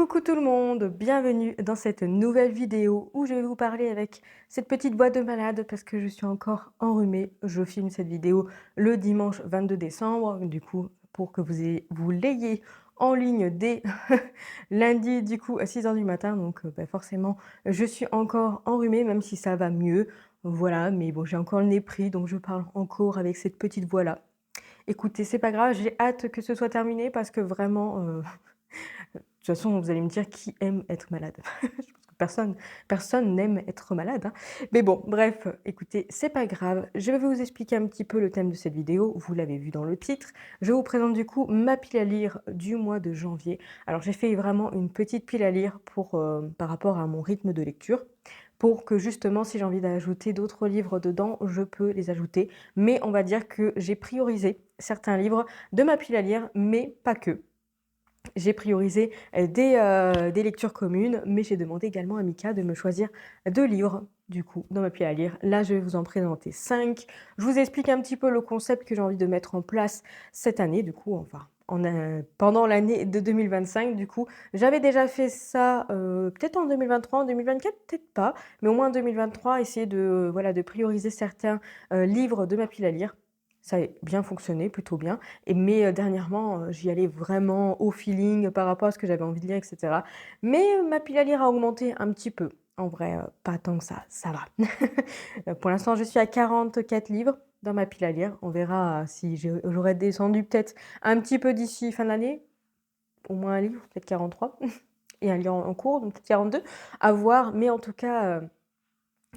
Coucou tout le monde, bienvenue dans cette nouvelle vidéo où je vais vous parler avec cette petite voix de malade parce que je suis encore enrhumée. Je filme cette vidéo le dimanche 22 décembre, du coup pour que vous l'ayez en ligne dès lundi du coup à 6 heures du matin. Donc forcément je suis encore enrhumée même si ça va mieux. Voilà, mais bon j'ai encore le nez pris donc je parle encore avec cette petite voix là. Écoutez, c'est pas grave, j'ai hâte que ce soit terminé parce que vraiment de toute façon, vous allez me dire qui aime être malade? Je pense que personne n'aime être malade, hein. Mais bon, bref, écoutez, c'est pas grave. Je vais vous expliquer un petit peu le thème de cette vidéo. Vous l'avez vu dans le titre. Je vous présente du coup ma pile à lire du mois de janvier. Alors j'ai fait vraiment une petite pile à lire par rapport à mon rythme de lecture, pour que justement, si j'ai envie d'ajouter d'autres livres dedans, je peux les ajouter. Mais on va dire que j'ai priorisé certains livres de ma pile à lire, mais pas que. J'ai priorisé, des lectures communes, mais j'ai demandé également à Mika de me choisir 2 livres, du coup, dans ma pile à lire. Là, je vais vous en présenter 5. Je vous explique un petit peu le concept que j'ai envie de mettre en place cette année, du coup, enfin, pendant l'année de 2025, du coup. J'avais déjà fait ça, peut-être en 2023, en 2024, peut-être pas, mais au moins en 2023, essayer de, voilà, de prioriser certains, livres de ma pile à lire. Ça a bien fonctionné, plutôt bien. Mais dernièrement, j'y allais vraiment au feeling par rapport à ce que j'avais envie de lire et cetera. Mais ma pile à lire a augmenté un petit peu. En vrai, pas tant que ça va. Pour l'instant, je suis à 44 livres dans ma pile à lire. On verra si j'aurais descendu peut-être un petit peu d'ici fin d'année, au moins un livre, peut-être 43 et un livre en cours, donc peut-être 42, à voir. Mais en tout cas,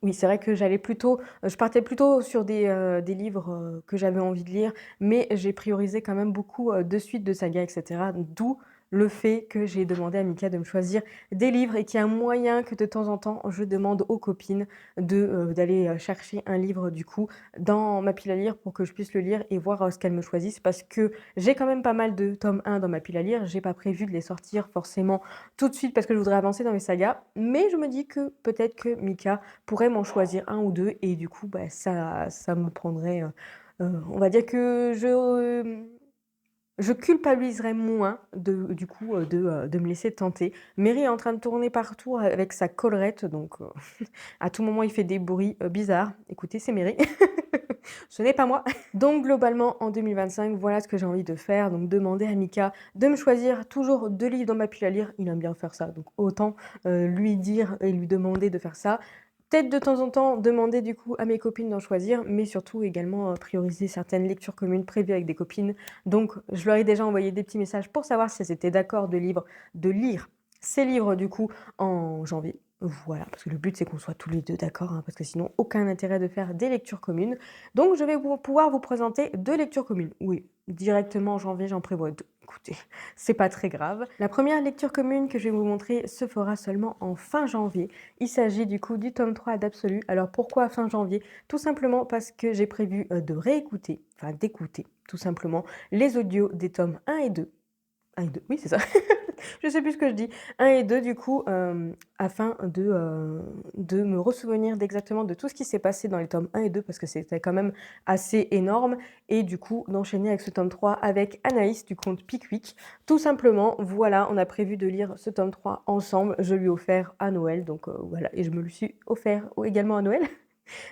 oui, c'est vrai que je partais plutôt sur des livres, que j'avais envie de lire, mais j'ai priorisé quand même beaucoup, de suites de sagas et cetera. D'où le fait que j'ai demandé à Mika de me choisir des livres et qu'il y a un moyen que de temps en temps, je demande aux copines d'aller, chercher un livre du coup dans ma pile à lire pour que je puisse le lire et voir, ce qu'elles me choisissent. Parce que j'ai quand même pas mal de tomes 1 dans ma pile à lire. J'ai pas prévu de les sortir forcément tout de suite parce que je voudrais avancer dans mes sagas, mais je me dis que peut-être que Mika pourrais m'en choisir un ou 2 et du coup, bah, ça me prendrait, on va dire que je culpabiliserais moins de me laisser tenter. Mary est en train de tourner partout avec sa collerette donc à tout moment, il fait des bruits, bizarres. Écoutez, c'est Mary. Ce n'est pas moi. Donc globalement, en 2025, voilà ce que j'ai envie de faire, donc demander à Mika de me choisir toujours 2 livres dans ma pile à lire. Il aime bien faire ça, donc autant, lui dire et lui demander de faire ça. Peut-être de temps en temps demander du coup à mes copines d'en choisir, mais surtout également, prioriser certaines lectures communes prévues avec des copines. Donc je leur ai déjà envoyé des petits messages pour savoir si elles étaient d'accord de lire ces livres du coup en janvier. Voilà, parce que le but c'est qu'on soit tous les 2 d'accord, hein, parce que sinon aucun intérêt de faire des lectures communes. Donc je vais pouvoir vous présenter 2 lectures communes. Oui, directement en janvier, j'en prévois 2. Écoutez, c'est pas très grave. La première lecture commune que je vais vous montrer se fera seulement en fin janvier. Il s'agit du coup du tome 3 d'Absolu. Alors pourquoi fin janvier? Tout simplement parce que j'ai prévu, de réécouter, enfin d'écouter tout simplement les audios des tomes 1 et 2. 1 et 2, oui c'est ça. Je sais plus ce que je dis. 1 et 2 du coup, afin de me ressouvenir d'exactement de tout ce qui s'est passé dans les tomes 1 et 2 parce que c'était quand même assez énorme et du coup d'enchaîner avec ce tome 3 avec Anaïs du conte Pickwick. Tout simplement, voilà, on a prévu de lire ce tome 3 ensemble. Je lui ai offert à Noël donc voilà et je me le suis offert également à Noël.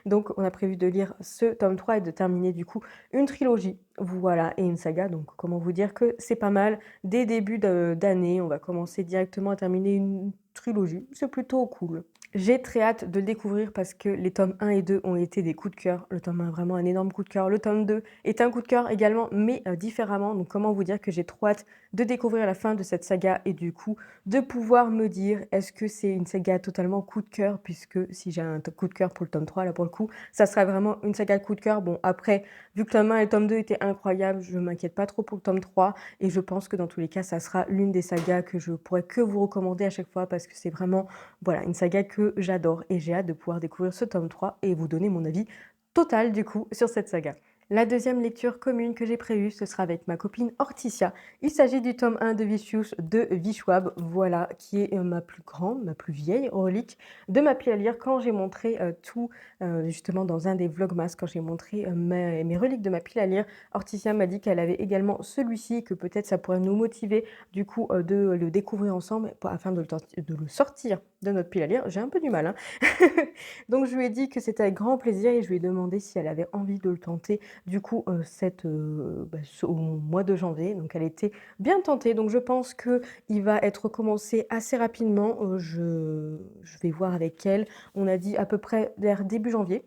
Donc on a prévu de lire ce tome 3 et de terminer du coup une trilogie, voilà, et une saga. Donc comment vous dire que c'est pas mal. Dès début d'année, on va commencer directement à terminer une trilogie. C'est plutôt cool. J'ai très hâte de le découvrir parce que les tomes 1 et 2 ont été des coups de cœur. Le tome 1 vraiment un énorme coup de cœur. Le tome 2 est un coup de cœur également, mais différemment. Donc comment vous dire que j'ai trop hâte de découvrir la fin de cette saga et du coup de pouvoir me dire est-ce que c'est une saga totalement coup de cœur, puisque si j'ai un coup de cœur pour le tome 3, là pour le coup, ça serait vraiment une saga coup de cœur. Bon après, vu que le tome 1 et le tome 2 étaient incroyables, je m'inquiète pas trop pour le tome 3 et je pense que dans tous les cas, ça sera l'une des sagas que je pourrais que vous recommander à chaque fois parce que c'est vraiment, voilà, une saga que j'adore et j'ai hâte de pouvoir découvrir ce tome 3 et vous donner mon avis total du coup sur cette saga. La deuxième lecture commune que j'ai prévue, ce sera avec ma copine Hortensia. Il s'agit du tome 1 de Vicious de Vichwab, voilà, qui est ma plus grande, ma plus vieille relique de ma pile à lire. Quand j'ai montré tout, justement dans un des vlogmas, quand j'ai montré mes reliques de ma pile à lire, Hortensia m'a dit qu'elle avait également celui-ci, que peut-être ça pourrait nous motiver du coup de le découvrir ensemble afin de le sortir de notre pile à lire. J'ai un peu du mal, hein. Donc je lui ai dit que c'était avec grand plaisir et je lui ai demandé si elle avait envie de le tenter du coup, au mois de janvier, donc elle était bien tentée. Donc je pense qu'il va être commencé assez rapidement, je vais voir avec elle. On a dit à peu près vers début janvier.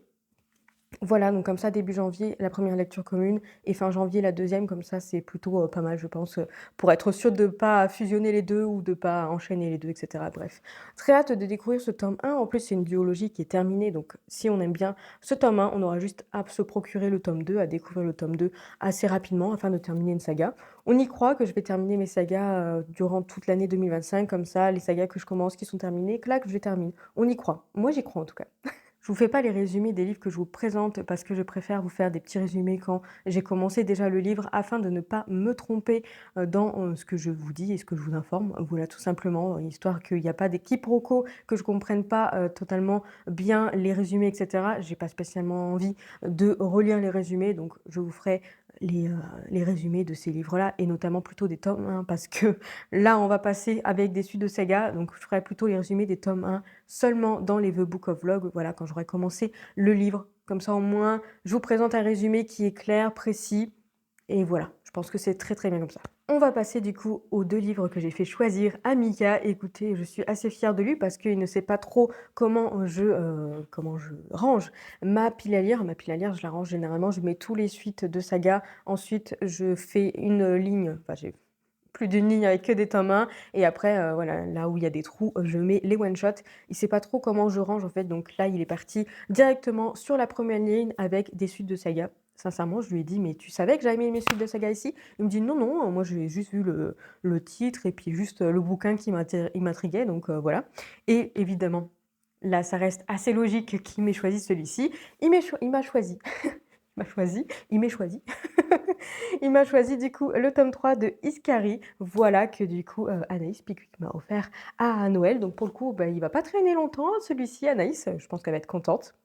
Voilà, donc comme ça, début janvier, la première lecture commune et fin janvier, la deuxième. Comme ça, c'est plutôt, pas mal, je pense, pour être sûr de pas fusionner les 2 ou de pas enchaîner les 2, et cetera. Bref, très hâte de découvrir ce tome 1. En plus, c'est une duologie qui est terminée, donc si on aime bien ce tome 1, on aura juste à se procurer le tome 2, à découvrir le tome 2 assez rapidement afin de terminer une saga. On y croit que je vais terminer mes sagas, durant toute l'année 2025, comme ça, les sagas que je commence qui sont terminées, clac, je les termine. On y croit. Moi, j'y crois en tout cas. Je vous fais pas les résumés des livres que je vous présente parce que je préfère vous faire des petits résumés quand j'ai commencé déjà le livre afin de ne pas me tromper dans ce que je vous dis et ce que je vous informe. Voilà, tout simplement, histoire qu'il n'y a pas des quiproquos, que je comprenne pas totalement bien les résumés, etc. J'ai pas spécialement envie de relire les résumés, donc je vous ferai les résumés de ces livres-là et notamment plutôt des tomes 1 parce que là, on va passer avec des suites de saga, donc je ferai plutôt les résumés des tomes 1 seulement dans les The Book of Vlog, voilà, quand j'aurai commencé le livre. Comme ça, au moins, je vous présente un résumé qui est clair, précis, et voilà. Je pense que c'est très très bien comme ça. On va passer du coup aux 2 livres que j'ai fait choisir à Mika. Écoutez, je suis assez fière de lui parce qu'il ne sait pas trop comment je range ma pile à lire. Ma pile à lire, je la range généralement, je mets tous les suites de saga. Ensuite, je fais une ligne, enfin j'ai plus d'une ligne avec que des tomes 1 et après, voilà, là où il y a des trous, je mets les one shot. Il sait pas trop comment je range en fait, donc là, il est parti directement sur la première ligne avec des suites de saga. Sincèrement, je lui ai dit: «Mais tu savais que j'avais mis mes suites de saga ici?» Il me dit: «Non, non, moi j'ai juste vu le titre et puis juste, le bouquin qui il m'intriguait donc voilà» et évidemment, là, ça reste assez logique qu'il m'ait choisi celui-ci. Il m'a choisi m'a choisi, il m'est choisi. Il m'a choisi du coup le tome 3 de Iskari, voilà que du coup, Anaïs Pickwick m'a offert à Noël. Donc pour le coup, bah, il va pas traîner longtemps celui-ci, Anaïs, je pense qu'elle va être contente.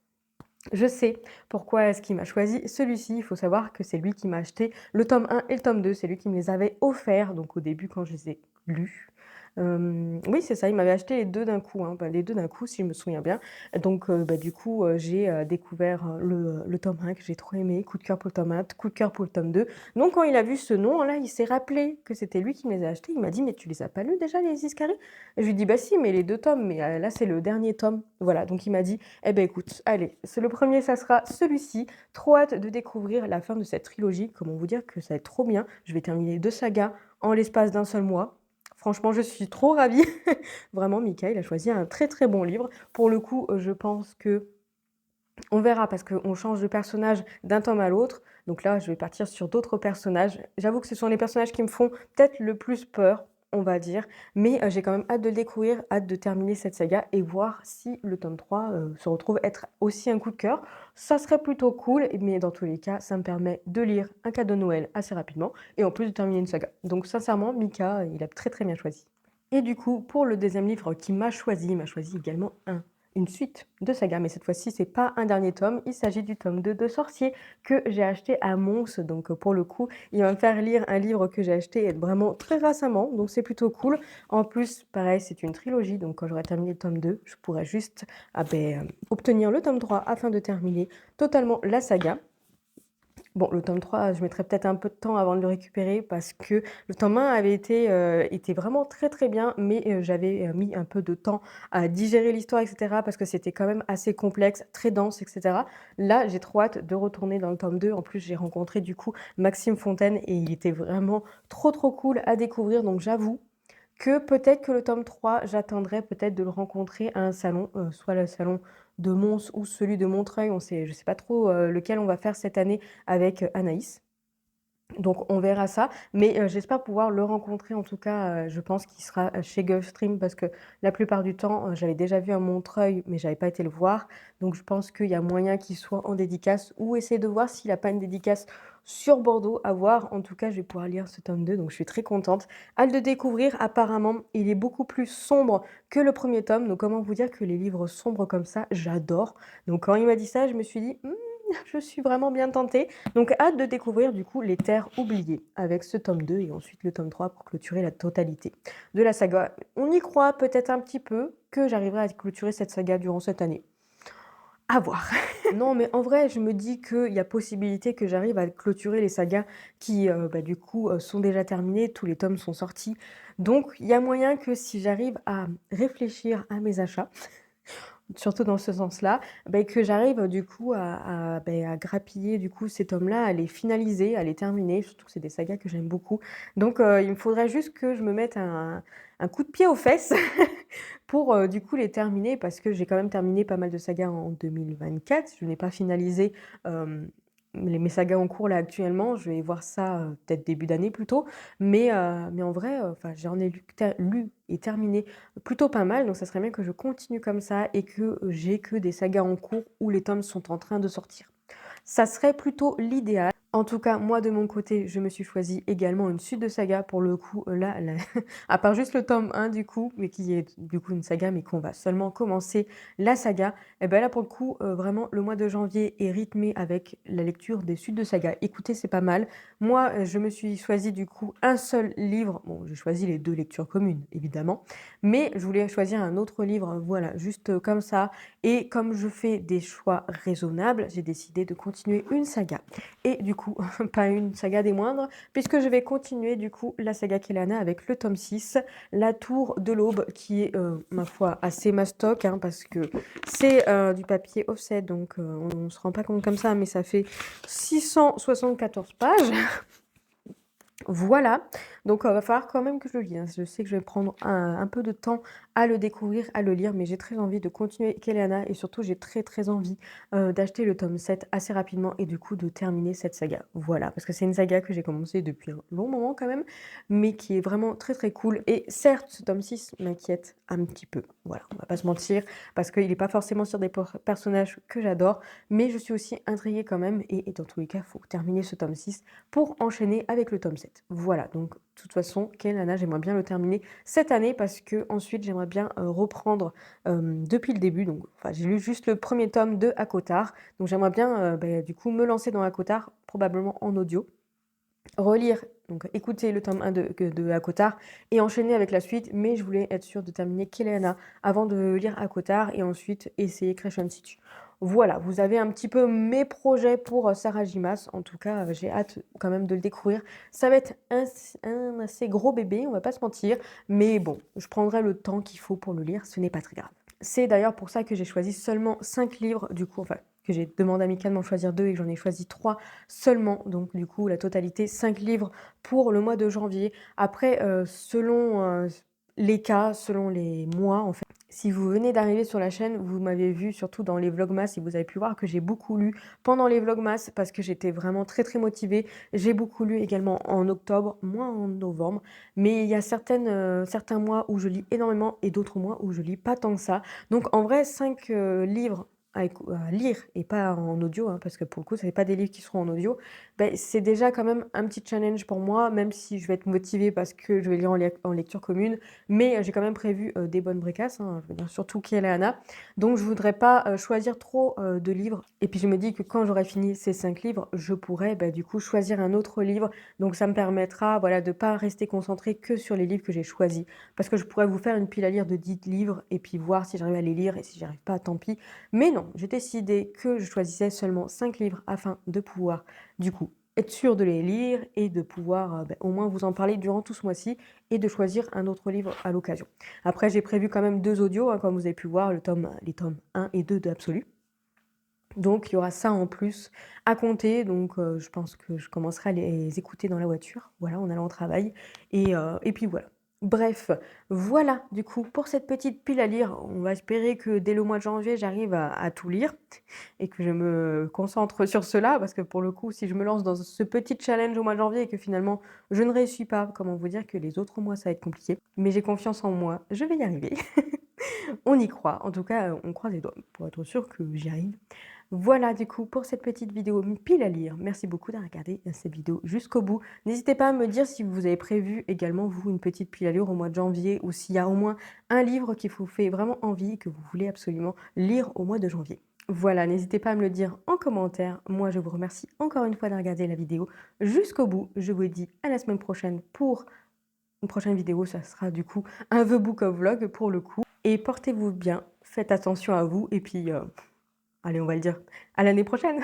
Je sais pourquoi est-ce qu'il m'a choisi celui-ci. Il faut savoir que c'est lui qui m'a acheté le tome 1 et le tome 2. C'est lui qui me les avait offerts, donc au début quand je les ai lus. Oui, c'est ça, il m'avait acheté les 2 d'un coup, hein, bah, les 2 d'un coup, si je me souviens bien. Donc bah, du coup, j'ai, découvert, le tome 1 que j'ai trop aimé. Coup de cœur pour le tome 1, coup de cœur pour le tome 2. Donc quand il a vu ce nom-là, il s'est rappelé que c'était lui qui me les a achetés. Il m'a dit: «Mais tu les as pas lus déjà les Iscari?» Je lui dis: «Bah si, mais les 2 tomes, mais là, c'est le dernier tome». Voilà, donc il m'a dit: «Eh ben écoute, allez, c'est le premier, ça sera celui-ci. Trop hâte de découvrir la fin de cette trilogie». Comment vous dire que ça va être trop bien. Je vais terminer 2 sagas en l'espace d'un seul mois. Franchement, je suis trop ravie. Vraiment, Mika, il a choisi un très, très bon livre. Pour le coup, je pense qu'on verra parce qu'on change de personnage d'un tome à l'autre. Donc là, je vais partir sur d'autres personnages. J'avoue que ce sont les personnages qui me font peut-être le plus peur, on va dire. Mais j'ai quand même hâte de le découvrir, hâte de terminer cette saga et voir si le tome 3 se retrouve être aussi un coup de cœur. Ça serait plutôt cool, mais dans tous les cas, ça me permet de lire un cadeau de Noël assez rapidement et en plus de terminer une saga. Donc sincèrement, Mika, il a très, très bien choisi. Et du coup, pour le deuxième livre qu'il m'a choisi, il m'a choisi également une suite de saga, mais cette fois-ci, c'est pas un dernier tome, il s'agit du tome 2 de Sorcier que j'ai acheté à Mons. Donc pour le coup, il va me faire lire un livre que j'ai acheté vraiment très récemment, donc c'est plutôt cool. En plus, pareil, c'est une trilogie, donc quand j'aurai terminé le tome 2, je pourrai juste obtenir le tome 3 afin de terminer totalement la saga. Bon, le tome 3, je mettrai peut-être un peu de temps avant de le récupérer parce que le tome 1 avait était vraiment très, très bien, mais j'avais, mis un peu de temps à digérer l'histoire et cetera parce que c'était quand même assez complexe, très dense et cetera. Là, j'ai trop hâte de retourner dans le tome 2. En plus, j'ai rencontré du coup Maxime Fontaine et il était vraiment trop, trop cool à découvrir. Donc j'avoue que peut-être que le tome 3, j'attendrai peut-être de le rencontrer à un salon, soit le salon de Mons ou celui de Montreuil. Je sais pas trop, lequel on va faire cette année avec, Anaïs. Donc on verra ça, mais j'espère pouvoir le rencontrer en tout cas, je pense qu'il sera, chez Gulfstream parce que la plupart du temps, j'avais déjà vu à Montreuil, mais j'avais pas été le voir. Donc je pense qu'il y a moyen qu'il soit en dédicace ou essayer de voir s'il a pas une dédicace sur Bordeaux, à voir. En tout cas, je vais pouvoir lire ce tome 2, donc je suis très contente. Hâte de découvrir. Apparemment, il est beaucoup plus sombre que le premier tome, donc comment vous dire que les livres sombres comme ça, j'adore. Donc quand il m'a dit ça, je me suis dit: «Mmh, je suis vraiment bien tentée». Donc hâte de découvrir du coup Les Terres oubliées avec ce tome 2 et ensuite le tome 3 pour clôturer la totalité de la saga. On y croit peut-être un petit peu que j'arriverai à clôturer cette saga durant cette année. À voir. Non, mais en vrai, je me dis qu'il y a possibilité que j'arrive à clôturer les sagas qui, du coup, sont déjà terminées. Tous les tomes sont sortis. Donc il y a moyen que si j'arrive à réfléchir à mes achats, surtout dans ce sens-là, que j'arrive, du coup à grappiller du coup ces tomes-là, à les finaliser, à les terminer, surtout que c'est des sagas que j'aime beaucoup. Donc il me faudrait juste que je me mette un coup de pied aux fesses pour, du coup les terminer parce que j'ai quand même terminé pas mal de sagas en 2024. Je n'ai pas finalisé, mes sagas en cours là actuellement. Je vais voir ça, peut-être début d'année plutôt. Mais en vrai, enfin j'en ai lu et terminé plutôt pas mal, donc ça serait bien que je continue comme ça et que, j'ai que des sagas en cours où les tomes sont en train de sortir. Ça serait plutôt l'idéal. En tout cas, moi de mon côté, je me suis choisi également une suite de saga pour le coup, là, à part juste le tome 1 du coup, mais qui est du coup une saga, mais qu'on va seulement commencer la saga. Et ben là pour le coup, vraiment le mois de janvier est rythmé avec la lecture des suites de sagas. Écoutez, c'est pas mal. Moi, je me suis choisi du coup un seul livre. Bon, j'ai choisi les 2 lectures communes évidemment, mais je voulais choisir un autre livre, voilà, juste, comme ça et comme je fais des choix raisonnables, j'ai décidé de continuer une saga et du coup, pas une saga des moindres, puisque je vais continuer du coup la saga Kelana avec le tome 6, La Tour de l'Aube, qui est, ma foi, assez mastoc, hein, parce que c'est, du papier offset, donc on se rend pas compte comme ça, mais ça fait 674 pages. Voilà, donc va falloir quand même que je le lise, hein. Je sais que je vais prendre un peu de temps à le découvrir, à le lire, mais j'ai très envie de continuer Kelena et surtout j'ai très, très envie, d'acheter le tome 7 assez rapidement et du coup de terminer cette saga. Voilà, parce que c'est une saga que j'ai commencée depuis un long moment quand même, mais qui est vraiment très, très cool et certes, ce tome 6 m'inquiète un petit peu. Voilà, on va pas se mentir, parce qu'il est pas forcément sur des personnages que j'adore, mais je suis aussi intriguée quand même et dans tous les cas, il faut terminer ce tome 6 pour enchaîner avec le tome 7. Voilà, donc de toute façon, Kelana, j'aimerais bien le terminer cette année parce que ensuite j'aimerais bien reprendre depuis le début. Donc, enfin, j'ai lu juste le premier tome de Akotar, donc j'aimerais bien du coup me lancer dans Akotar, probablement en audio, relire, donc écouter le tome 1 de Akotar et enchaîner avec la suite, mais je voulais être sûre de terminer Kelena avant de lire Akotar et ensuite essayer Crescent City. Voilà, vous avez un petit peu mes projets pour Sarajimas. En tout cas, j'ai hâte quand même de le découvrir. Ça va être un assez gros bébé, on va pas se mentir, mais bon, je prendrai le temps qu'il faut pour le lire, ce n'est pas très grave. C'est d'ailleurs pour ça que j'ai choisi seulement 5 livres, du coup, enfin, que j'ai demandé amicalement de choisir 2 et que j'en ai choisi 3 seulement. Donc, du coup, la totalité, 5 livres pour le mois de janvier. Après, selon les cas, selon les mois, en fait. Si vous venez d'arriver sur la chaîne, vous m'avez vu surtout dans les vlogmas et vous avez pu voir que j'ai beaucoup lu pendant les vlogmas parce que j'étais vraiment très très motivée. J'ai beaucoup lu également en octobre, moins en novembre, mais il y a certains mois où je lis énormément et d'autres mois où je lis pas tant que ça. Donc en vrai, 5 livres à lire et pas en audio, hein, parce que pour le coup, ce n'est pas des livres qui seront en audio, c'est déjà quand même un petit challenge pour moi, même si je vais être motivée parce que je vais lire en lecture commune. Mais j'ai quand même prévu des bonnes bricasses, hein, je veux dire surtout Kielana. Donc je voudrais pas choisir trop de livres. Et puis je me dis que quand j'aurai fini ces 5 livres, je pourrais du coup choisir un autre livre. Donc ça me permettra voilà, de pas rester concentrée que sur les livres que j'ai choisis. Parce que je pourrais vous faire une pile à lire de 10 livres et puis voir si j'arrive à les lire et si j'y arrive pas, tant pis. Mais non, j'ai décidé que je choisissais seulement 5 livres afin de pouvoir du coup être sûre de les lire et de pouvoir au moins vous en parler durant tout ce mois-ci et de choisir un autre livre à l'occasion. Après, j'ai prévu quand même 2 audios, hein, comme vous avez pu voir, les tomes 1 et 2 d'Absolu. Donc il y aura ça en plus à compter, donc je pense que je commencerai à les écouter dans la voiture, voilà, en allant au travail et puis voilà. Bref, voilà du coup pour cette petite pile à lire. On va espérer que dès le mois de janvier, j'arrive à tout lire et que je me concentre sur cela parce que pour le coup, si je me lance dans ce petit challenge au mois de janvier et que finalement je ne réussis pas, comment vous dire que les autres mois, ça va être compliqué. Mais j'ai confiance en moi, je vais y arriver. On y croit, en tout cas, on croise les doigts pour être sûr que j'y arrive. Voilà du coup pour cette petite vidéo pile à lire. Merci beaucoup d'avoir regardé cette vidéo jusqu'au bout. N'hésitez pas à me dire si vous avez prévu également, vous, une petite pile à lire au mois de janvier ou s'il y a au moins un livre qui vous fait vraiment envie et que vous voulez absolument lire au mois de janvier. Voilà, n'hésitez pas à me le dire en commentaire. Moi, je vous remercie encore une fois d'avoir regardé la vidéo jusqu'au bout. Je vous dis à la semaine prochaine pour une prochaine vidéo. Ça sera du coup un The Book of Vlog pour le coup. Et portez-vous bien, faites attention à vous et puis allez, on va le dire, à l'année prochaine!